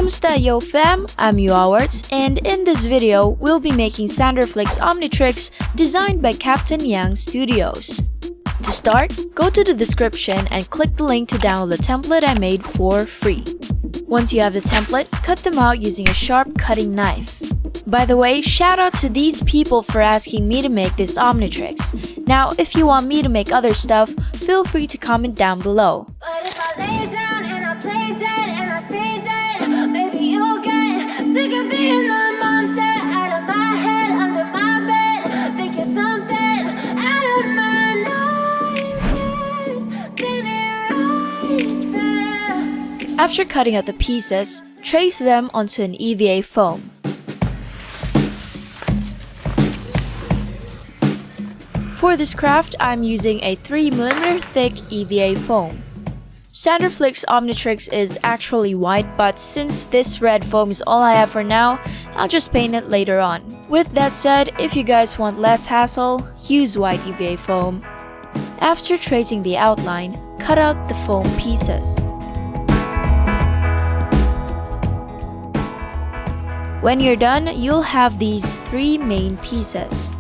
Kamusta yo fam, I'm Yowawerts, and in this video, we'll be making XanderFlicks Omnitrix designed by Captain Yang Studios. To start, go to the description and click the link to download the template I made for free. Once you have the template, cut them out using a sharp cutting knife. By the way, shout out to these people for asking me to make this Omnitrix. Now, if you want me to make other stuff, feel free to comment down below. But if I lay down and I play dead and I stay dead, maybe you'll get sick of being the monster out of my head, under my bed. Think you're something out of my nightmares, standing right there. After cutting out the pieces, trace them onto an EVA foam. For this craft, I'm using a 3mm thick EVA foam. XanderFlicks Omnitrix is actually white, but since this red foam is all I have for now, I'll just paint it later on. With that said, if you guys want less hassle, use white EVA foam. After tracing the outline, cut out the foam pieces. When you're done, you'll have these three main pieces.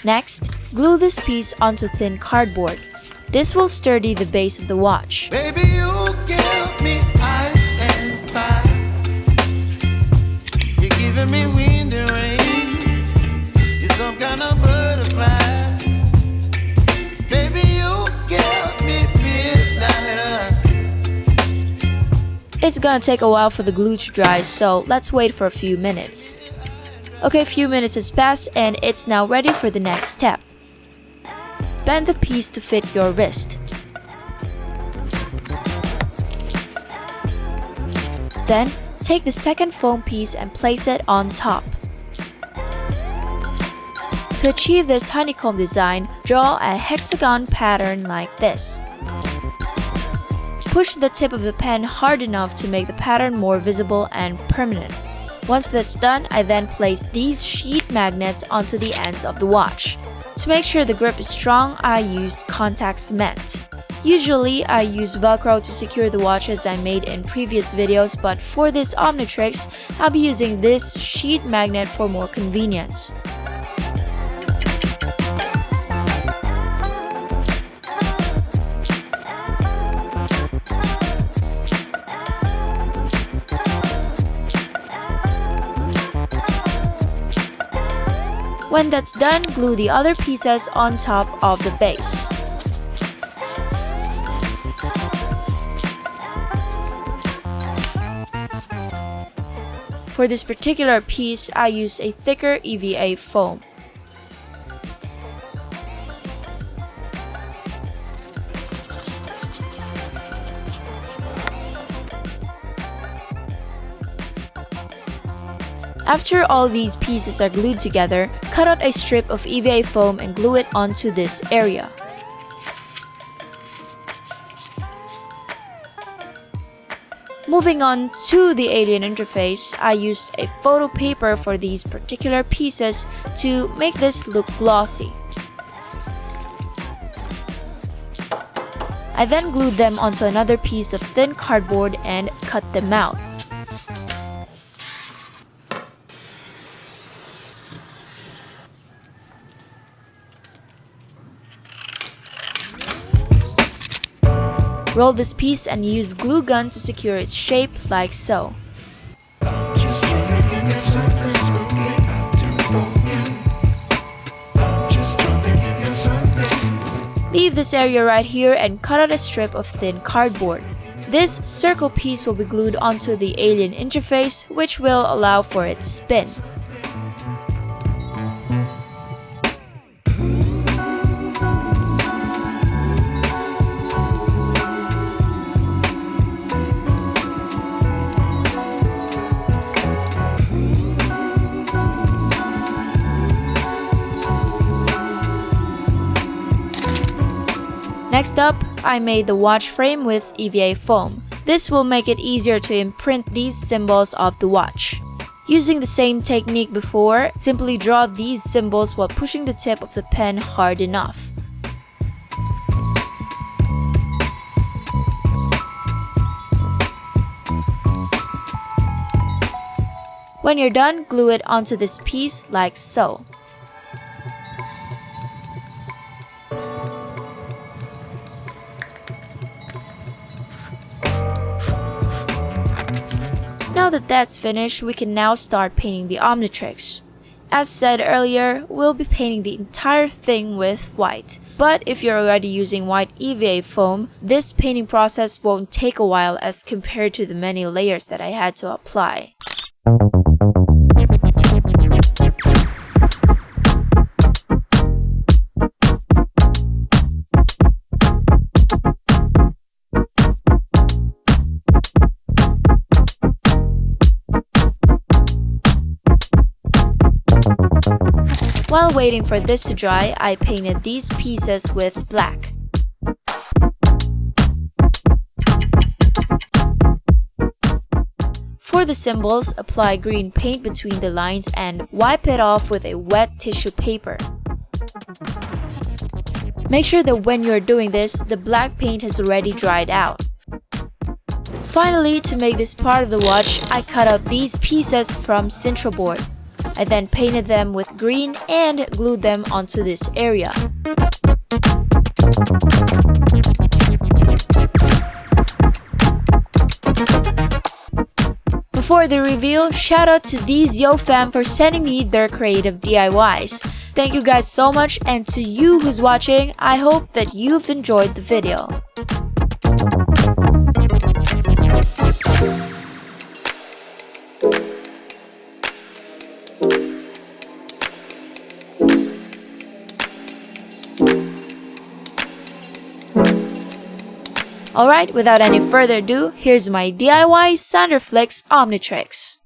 Next, glue this piece onto thin cardboard. This will sturdy the base of the watch. Baby, you give me ice and fire. You're giving me wind and rain. You're some kind of butterfly. Baby, you give me midnight. It's gonna take a while for the glue to dry, so let's wait for a few minutes. Okay, a few minutes has passed and it's now ready for the next step. Bend the piece to fit your wrist. Then, take the second foam piece and place it on top. To achieve this honeycomb design, draw a hexagon pattern like this. Push the tip of the pen hard enough to make the pattern more visible and permanent. Once that's done, I then place these sheet magnets onto the ends of the watch. To make sure the grip is strong, I used contact cement. Usually, I use Velcro to secure the watches I made in previous videos, but for this Omnitrix, I'll be using this sheet magnet for more convenience. When that's done, glue the other pieces on top of the base. For this particular piece, I used a thicker EVA foam. After all these pieces are glued together, cut out a strip of EVA foam and glue it onto this area. Moving on to the alien interface, I used a photo paper for these particular pieces to make this look glossy. I then glued them onto another piece of thin cardboard and cut them out. Roll this piece and use glue gun to secure its shape like so. Leave this area right here and cut out a strip of thin cardboard. This circle piece will be glued onto the alien interface, which will allow for it to spin. Next up, I made the watch frame with EVA foam. This will make it easier to imprint these symbols of the watch. Using the same technique before, simply draw these symbols while pushing the tip of the pen hard enough. When you're done, glue it onto this piece like so. Now that that's finished, we can now start painting the Omnitrix. As said earlier, we'll be painting the entire thing with white. But if you're already using white EVA foam, this painting process won't take a while as compared to the many layers that I had to apply. While waiting for this to dry, I painted these pieces with black. For the symbols, apply green paint between the lines and wipe it off with a wet tissue paper. Make sure that when you're doing this, the black paint has already dried out. Finally, to make this part of the watch, I cut out these pieces from Sintra board. I then painted them with green and glued them onto this area. Before the reveal, shout out to these Yo fam for sending me their creative DIYs. Thank you guys so much, and to you who's watching, I hope that you've enjoyed the video. Alright, without any further ado, here's my DIY XanderFlicks Omnitrix.